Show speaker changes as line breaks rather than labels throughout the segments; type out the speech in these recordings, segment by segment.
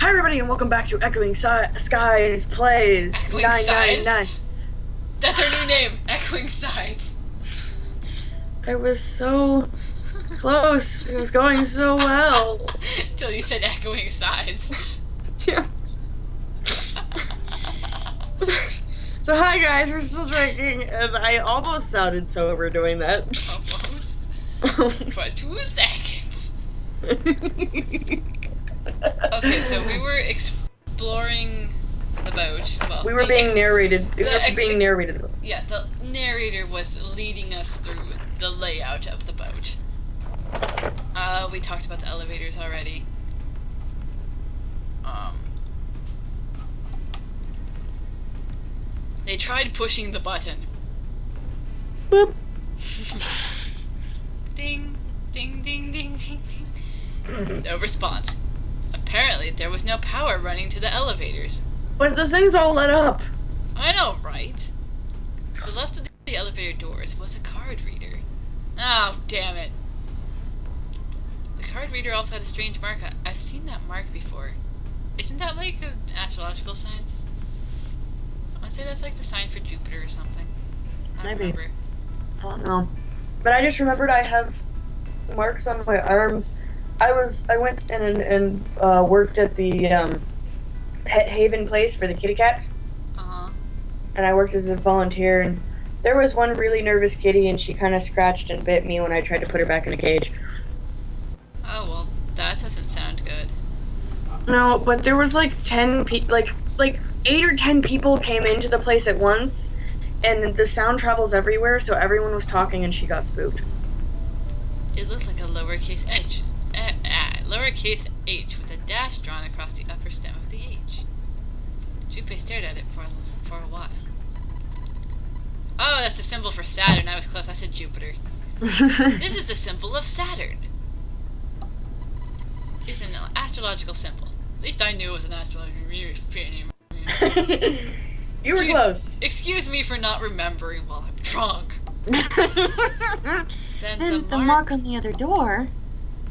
Hi everybody and welcome back to Skies Plays
Echoing
999.
Sides? That's our new name, Echoing Sides.
I was so close. It was going so well.
Till you said Echoing Sides.
Yeah. So hi guys, we're still drinking, and I almost sounded sober doing that.
Almost. For 2 seconds. Okay, so we were exploring the boat. Well,
we were being narrated.
Yeah, the narrator was leading us through the layout of the boat. We talked about the elevators already. They tried pushing the button.
Boop.
Ding, ding, ding, ding, ding, ding. No response. Apparently, there was no power running to the elevators.
But the thing's all lit up.
I know, right? To the left of the elevator doors was a card reader. Oh, damn it. The card reader also had a strange mark. I've seen that mark before. Isn't that like an astrological sign? I say that's like the sign for Jupiter or something. I don't remember.
I don't know. But I just remembered I have marks on my arms. I went and worked at the pet haven place for the kitty cats. And I worked as a volunteer, and there was one really nervous kitty, and she kind of scratched and bit me when I tried to put her back in a cage.
Oh, well, that doesn't sound good.
No, but there was like 10 like 8 or 10 people came into the place at once, and the sound travels everywhere, so everyone was talking and she got spooked.
It looked like a lowercase h with a dash drawn across the upper stem of the H. Junpei stared at it for a while. Oh, that's the symbol for Saturn. I was close. I said Jupiter. This is the symbol of Saturn. It's an astrological symbol. At least I knew it was an astrological.
You were close.
Excuse me for not remembering while I'm drunk. Then
the mark on the other door.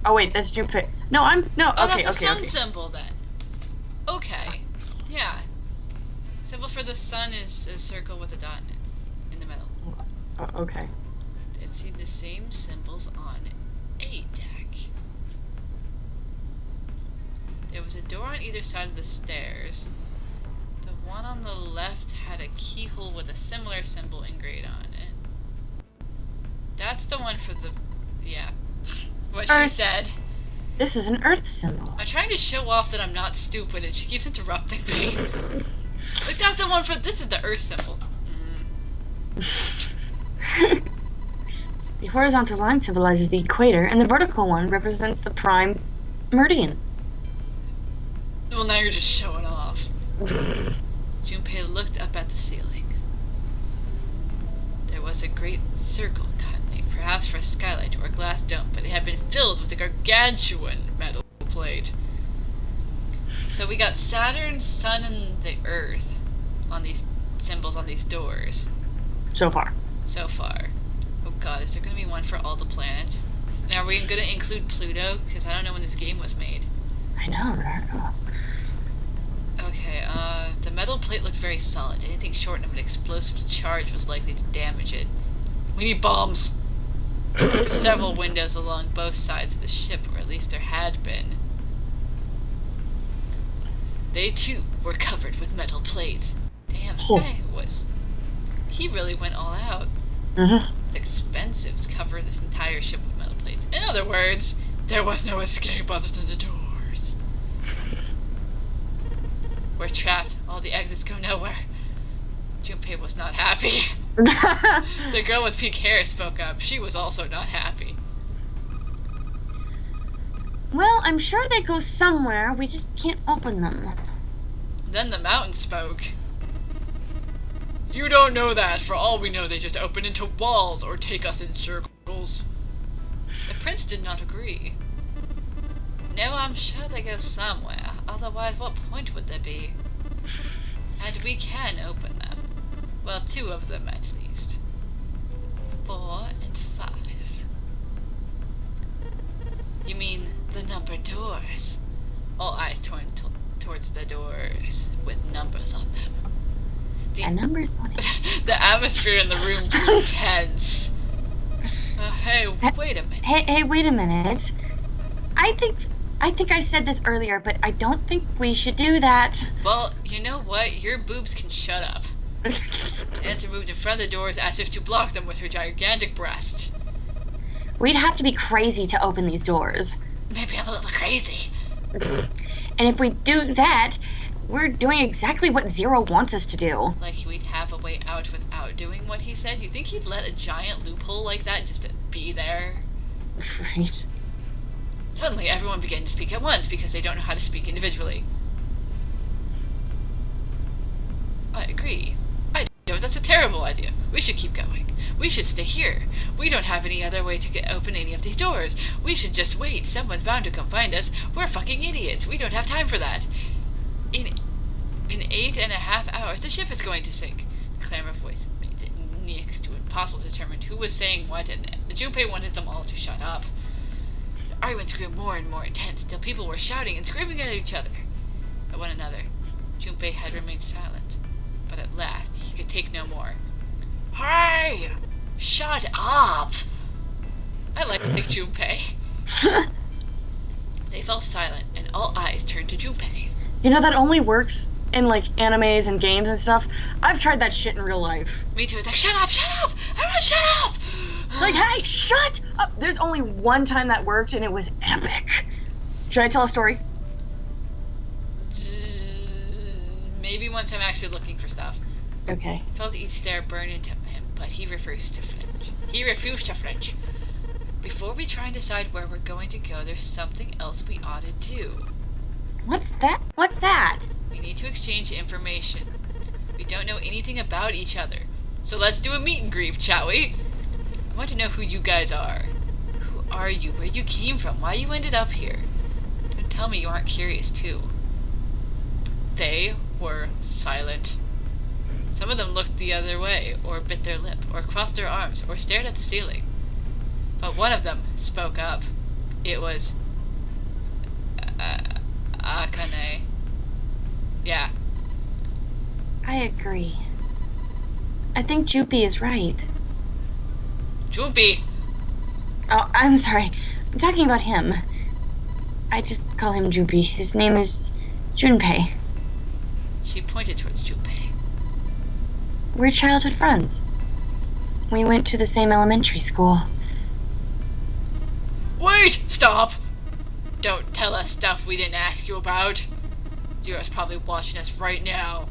Oh wait, that's Jupiter. No, okay,
that's a sun
okay.
symbol then. Okay, yeah. Symbol for the sun is a circle with a dot in the middle.
Okay.
Let's see the same symbols on A deck. There was a door on either side of the stairs. The one on the left had a keyhole with a similar symbol engraved on it. That's the one for the... yeah. What
Earth.
she said.
This is an Earth symbol.
I'm trying to show off that I'm not stupid, and she keeps interrupting me. Like, that's the one for... this is the Earth symbol.
The horizontal line symbolizes the equator, and the vertical one represents the prime meridian.
Well, now you're just showing off. Junpei looked up at the ceiling. There was a great circle cut, perhaps for a skylight or a glass dome, but it had been filled with a gargantuan metal plate. So we got Saturn, Sun, and the Earth on these symbols on these doors.
So far.
Oh god, is there going to be one for all the planets? And are we going to include Pluto? Because I don't know when this game was made.
I know, right?
Okay, the metal plate looked very solid. Anything short of an explosive charge was likely to damage it. We need bombs! There were several windows along both sides of the ship, or at least there had been. They too were covered with metal plates. Damn, this guy was... he really went all out. It's expensive to cover this entire ship with metal plates. In other words, there was no escape other than the doors. We're trapped. All the exits go nowhere. Junpei was not happy. The girl with pink hair spoke up. She was also not happy.
Well, I'm sure they go somewhere. We just can't open them.
Then the mountain spoke. You don't know that. For all we know, they just open into walls or take us in circles. The prince did not agree. No, I'm sure they go somewhere. Otherwise, what point would there be? And we can open them. Well, 2 of them at least. 4 and 5. You mean the numbered doors? All eyes turned towards the doors with numbers on them.
The numbers on it.
The atmosphere in the room grew tense. Hey, wait a minute.
Hey, wait a minute. I think I said this earlier, but I don't think we should do that.
Well, you know what? Your boobs can shut up. Answer moved in front of the doors as if to block them with her gigantic breasts.
We'd have to be crazy to open these doors.
Maybe I'm a little crazy.
And if we do that, we're doing exactly what Zero wants us to do.
Like we'd have a way out without doing what he said? You think he'd let a giant loophole like that just be there?
Right.
Suddenly, everyone began to speak at once because they don't know how to speak individually. I agree. That's a terrible idea. We should keep going. We should stay here. We don't have any other way to open any of these doors. We should just wait. Someone's bound to come find us. We're fucking idiots. We don't have time for that. In 8.5 hours, the ship is going to sink. The clamor voice made it next to impossible to determine who was saying what, and Junpei wanted them all to shut up. The arguments grew more and more intense until people were shouting and screaming at each other, at one another. Junpei had remained silent, but at last he could take no more. Hey! Shut up! I like Junpei. They fell silent, and all eyes turned to Junpei.
You know, that only works in, like, animes and games and stuff. I've tried that shit in real life.
Me too. It's like, shut up! Shut up! Everyone shut up!
Like, hey, shut up! There's only one time that worked, and it was epic. Should I tell a story?
Maybe once I'm actually looking for stuff.
Okay.
I felt each stare burn into him, but he refused to flinch. Before we try and decide where we're going to go, there's something else we ought to do.
What's that?
We need to exchange information. We don't know anything about each other. So let's do a meet and greet, shall we? I want to know who you guys are. Who are you? Where you came from? Why you ended up here? Don't tell me you aren't curious, too. They were silent. Some of them looked the other way, or bit their lip, or crossed their arms, or stared at the ceiling. But one of them spoke up. It was... Akane. Yeah.
I agree. I think Jupi is right.
Junpei!
Oh, I'm sorry. I'm talking about him. I just call him Jupi. His name is Junpei.
She pointed towards Junpei.
We're childhood friends. We went to the same elementary school.
Wait! Stop! Don't tell us stuff we didn't ask you about. Zero's probably watching us right now.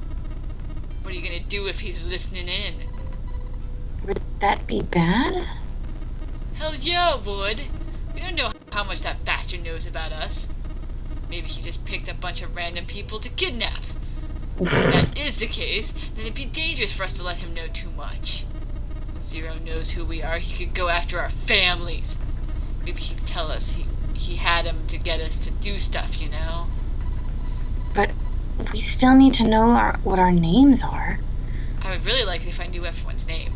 What are you gonna do if he's listening in?
Would that be bad?
Hell yeah, it would. We don't know how much that bastard knows about us. Maybe he just picked a bunch of random people to kidnap. If that is the case, then it'd be dangerous for us to let him know too much. When Zero knows who we are, he could go after our families. Maybe he'd tell us he had him to get us to do stuff, you know?
But we still need to know what our names are.
I would really like it if I knew everyone's name.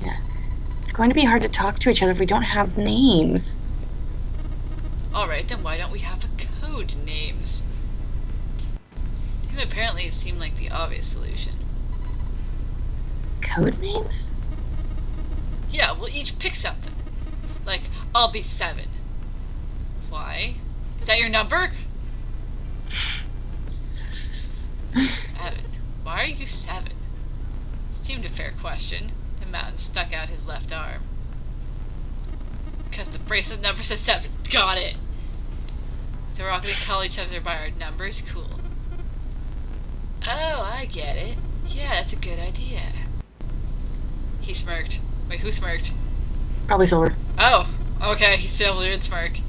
Yeah. It's going to be hard to talk to each other if we don't have names.
Alright, then why don't we have a code names? To him, apparently, it seemed like the obvious solution.
Code names?
Yeah, we'll each pick something. Like, I'll be 7. Why? Is that your number? 7. Why are you 7? Seemed a fair question. The mountain stuck out his left arm. Because the bracelet number says 7. Got it! So we're all gonna call each other by our numbers? Cool. Oh, I get it. Yeah, that's a good idea. He smirked. Wait, who smirked?
Probably Silver.
Oh, okay, he still did smirk.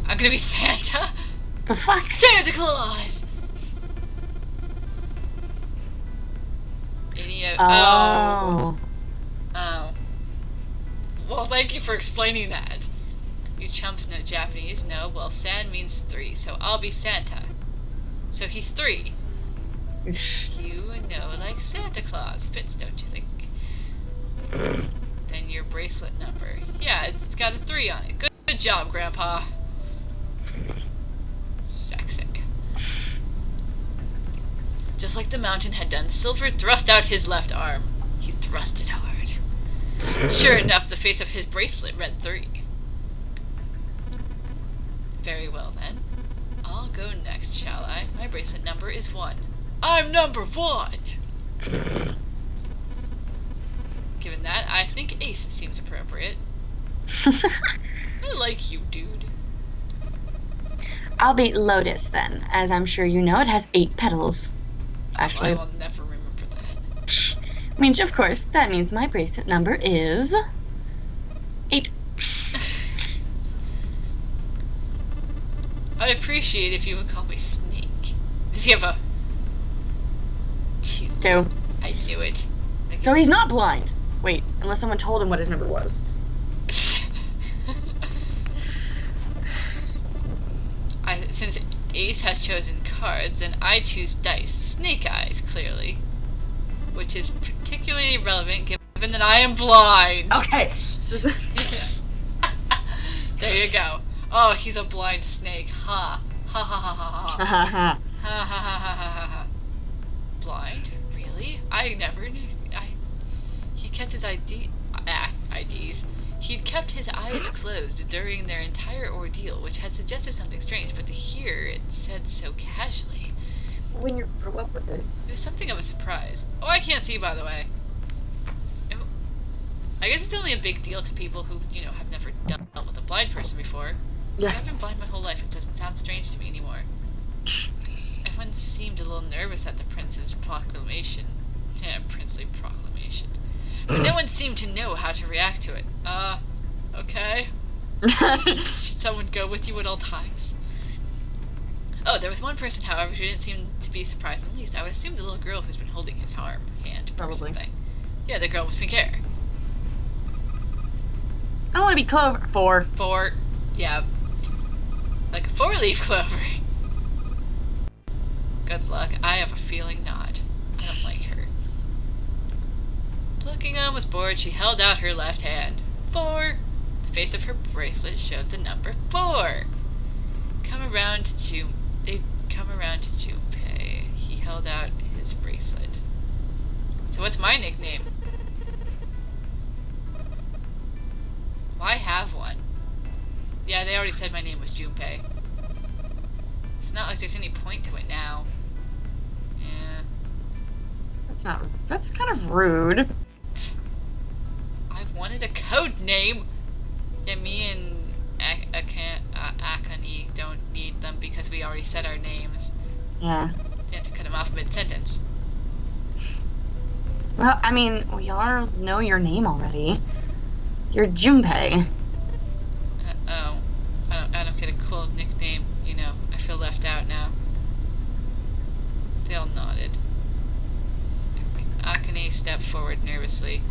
I'm gonna be Santa?
The fuck?
Santa Claus! Oh. Well, thank you for explaining that. You chumps know Japanese. No, well, San means 3, so I'll be Santa. So he's 3. You know, like Santa Claus fits, don't you think? Then your bracelet number. Yeah, it's got a 3 on it. Good job, Grandpa. Sexy. Just like the mountain had done, Silver thrust out his left arm. He thrust it hard. Sure enough, the face of his bracelet read 3. Very well, then. I'll go next, shall I? My bracelet number is 1. I'm number 1! Given that, I think Ace seems appropriate. I like you, dude.
I'll be Lotus then, as I'm sure you know it has 8 petals. Actually,
I will never remember that.
I mean, of course, that means my bracelet number is 8.
I'd appreciate if you would call me Snake. Does he have a 2?
2.
I knew it.
So he's not blind. Wait, unless someone told him what his number was.
Since Ace has chosen cards, then I choose dice. Snake eyes, clearly. Which is particularly relevant given that I am blind.
Okay.
There you go. Oh, he's a blind snake. Ha. Ha ha ha ha ha.
Ha ha ha.
Ha ha ha ha ha ha. Blind? Really? I never knew. He kept his IDs. He'd kept his eyes closed during their entire ordeal, which had suggested something strange, but to hear it said so casually.
When you grow up with it.
It was something of a surprise. Oh, I can't see, by the way. I guess it's only a big deal to people who, have never dealt with a blind person before.
Yeah.
I've been blind my whole life. It doesn't sound strange to me anymore. Everyone seemed a little nervous at the prince's proclamation. Yeah, princely proclamation. But no one seemed to know how to react to it. Okay. Should someone go with you at all times? Oh, there was one person, however, who didn't seem to be surprised in the least. I would assume the little girl who's been holding his hand or
Probably.
something. Yeah, the girl with pink hair.
I want to be Clover. 4.
4. Yeah. Like a 4-leaf clover. Good luck. I have a feeling not. I don't like her. Looking on was bored, she held out her left hand. 4. The face of her bracelet showed the number 4. They'd come around to Junpei. He held out his bracelet. So what's my nickname? Why have one? Yeah, they already said my name was Junpei. It's not like there's any point to it now. Yeah.
That's kind of rude.
I wanted a code name. Yeah, me and Akane don't need them because we already said our names.
Yeah.
They had to cut them off mid-sentence.
Well, I mean, we all know your name already. You're Junpei.
Oh. I don't get a cool nickname, I feel left out now. They all nodded. Akane stepped forward nervously.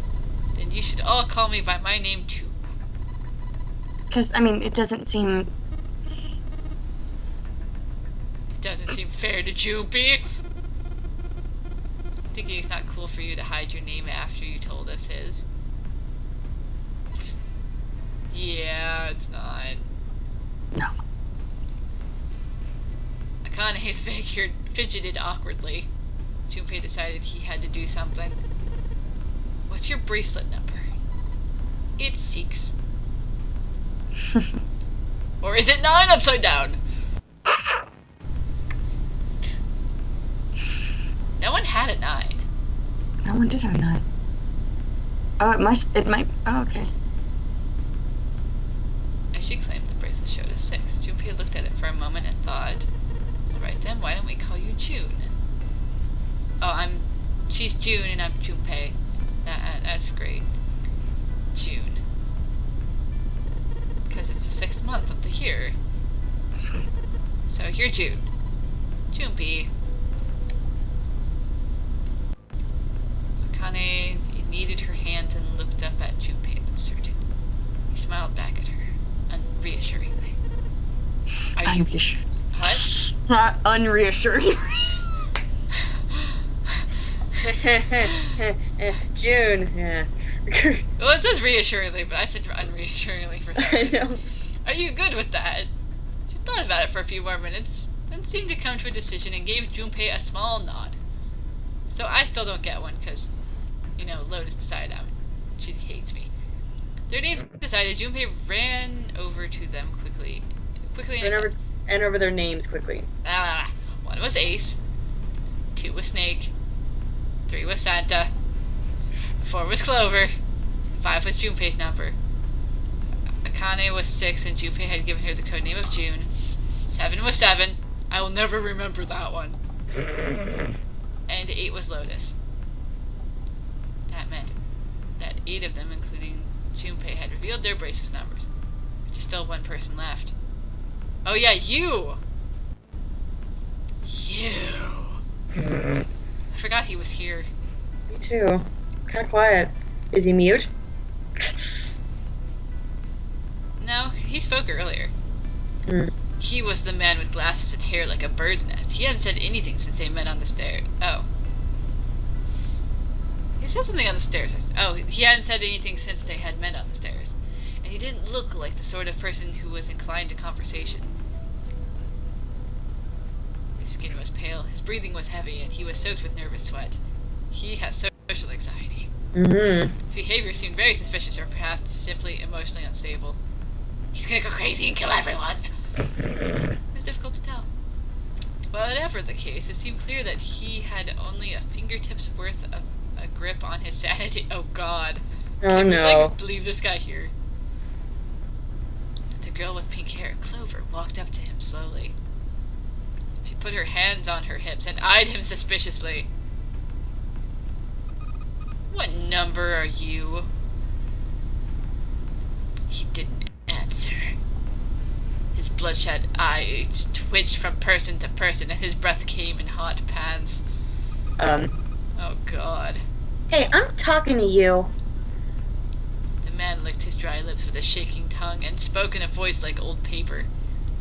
Then you should all call me by my name too.
Because, I mean, it doesn't seem...
It doesn't seem fair to Junpei. Thinking it's not cool for you to hide your name after you told us his. Yeah, it's not.
No.
Akane fidgeted awkwardly. Junpei decided he had to do something. What's your bracelet number? It's 6. Or is it 9 upside down? No one had a 9.
No one did have a 9. Oh, it might, oh, okay.
As she claimed, the bracelet showed a 6. Junpei looked at it for a moment and thought, alright then, why don't we call you June? Oh, she's June and I'm Junpei. That's great. June. Because it's the 6th month of the year. So you're June. Junpei. Akane kneaded her hands and looked up at Junpei uncertain. He smiled back at her, reassuringly. Are you... What?
Not unreassuring.
June, yeah.
Well, it says reassuringly, but I said unreassuringly for some
I
reason.
know.
Are you good with that? She thought about it for a few more minutes, then seemed to come to a decision and gave Junpei a small nod. So I still don't get one, because, you know, Lotus decided she hates me. Their names decided, Junpei ran over to them quickly.
And over their names quickly.
1 was Ace, 2 was Snake, 3 was Santa, 4 was Clover, 5 was Junpei's number. Akane was 6, and Junpei had given her the codename of June. 7 was 7. I will never remember that one. And 8 was Lotus. That meant that 8 of them, including Junpei, had revealed their braces numbers. But there's still 1 person left. Oh yeah, you! I forgot he was here.
Me too. Kind of quiet. Is he mute?
No, he spoke earlier.
Mm.
He was the man with glasses and hair like a bird's nest. He hadn't said anything since they met on the stairs. Oh. He said something on the stairs. Oh, he hadn't said anything since they had met on the stairs. And he didn't look like the sort of person who was inclined to conversation. His skin was pale, his breathing was heavy, and he was soaked with nervous sweat. He has social anxiety.
Mm-hmm.
His behavior seemed very suspicious, or perhaps simply emotionally unstable. He's gonna go crazy and kill everyone! It was difficult to tell. Whatever the case, it seemed clear that he had only a fingertip's worth of a grip on his sanity. Oh god.
Oh no.
I can't believe this guy here. The girl with pink hair, Clover, walked up to him slowly. She put her hands on her hips and eyed him suspiciously. What number are you? He didn't answer. His bloodshot eyes twitched from person to person, and his breath came in hot pants. Oh god.
Hey, I'm talking to you.
The man licked his dry lips with a shaking tongue and spoke in a voice like old paper.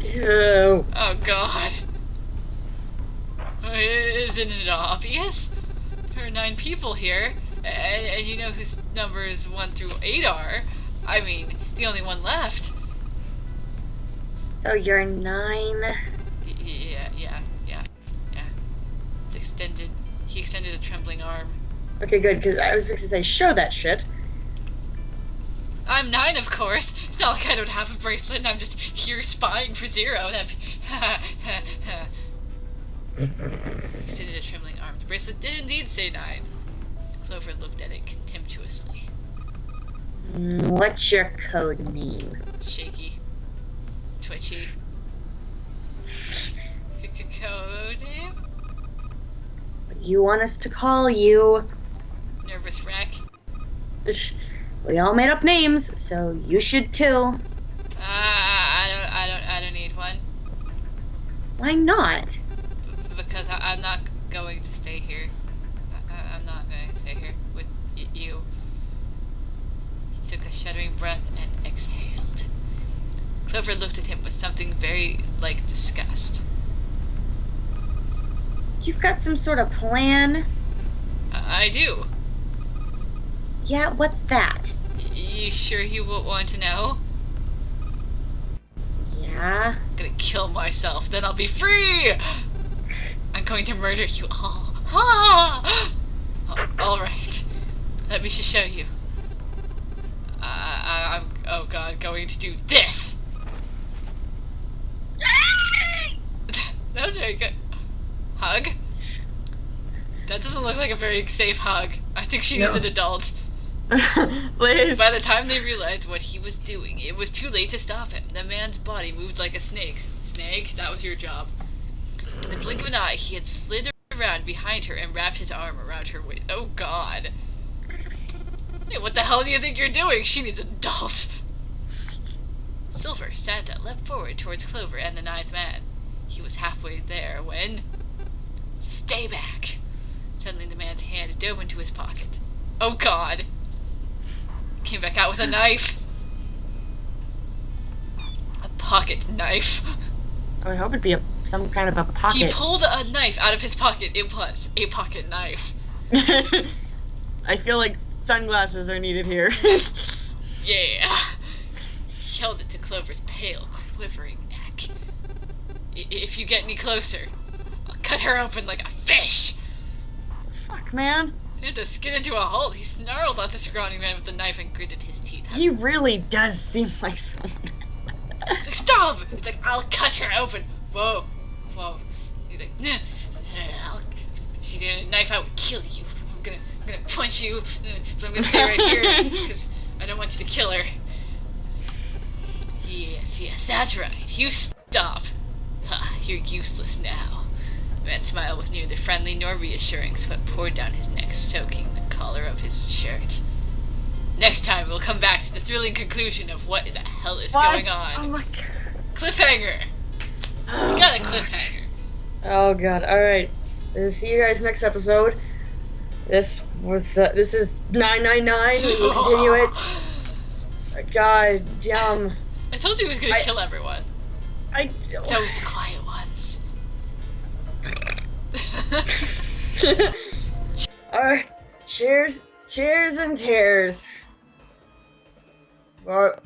Ew.
Oh god. Isn't it obvious? There are 9 people here, and you know whose numbers 1 through 8 are. I mean, the only one left.
So you're 9?
Yeah. It's extended. He extended a trembling arm.
Okay, good, because I was fixing to say, show that shit.
I'm 9, of course. It's not like I don't have a bracelet and I'm just here spying for 0. That'd be... Extended a trembling arm. The bracelet did indeed say 9. Clover looked at it contemptuously.
What's your code name?
Shaky. Twitchy. Code name?
What do you want us to call you?
Nervous wreck.
We all made up names, so you should too.
I don't need one.
Why not?
Because I'm not going to stay here. I'm not going to stay here with you. He took a shuddering breath and exhaled. Clover looked at him with something very like disgust.
You've got some sort of plan?
I do.
Yeah, what's that?
You sure you won't want to know?
Yeah?
I'm gonna kill myself, then I'll be free! I'm going to murder you all. Alright. Let me just show you. I'm, oh god, going to do this! That was very good. Hug? That doesn't look like a very safe hug. I think she needs an adult.
Please.
By the time they realized what he was doing, it was too late to stop him. The man's body moved like a snake's. Snake, that was your job. In the blink of an eye, he had slid around behind her and wrapped his arm around her waist. Oh god. Hey, what the hell do you think you're doing? She needs an adult. Silver, Santa, leapt forward towards Clover and the 9th man. He was halfway there when... Stay back! Suddenly the man's hand dove into his pocket. Oh god! Came back out with a knife. A pocket knife.
I would hope it'd be some kind of a pocket.
He pulled a knife out of his pocket. It was a pocket knife.
I feel like sunglasses are needed here.
Yeah. He held it to Clover's pale, quivering neck. If you get any closer, I'll cut her open like a fish.
Fuck.
back, man.
He had to skid into a halt. He snarled at the scrawny man with the knife and gritted his teeth.
He really does seem like someone.
He's like, stop! He's like, I'll cut her open. Whoa. He's like, nah. If you get a knife, I would kill you. I'm gonna punch you, but I'm gonna stay right here because I don't want you to kill her. Yes, that's right. You stop. Ha, you're useless now. That smile was neither friendly nor reassuring, sweat poured down his neck, soaking the collar of his shirt. Next time, we'll come back to the thrilling conclusion of what the hell is going on.
Oh my god.
Cliffhanger! We got a cliffhanger.
Oh god. Alright. See you guys next episode. This is 999. We will continue it. God damn.
I told you he was gonna kill everyone. It's always the quiet ones.
Alright. Cheers and tears. Well,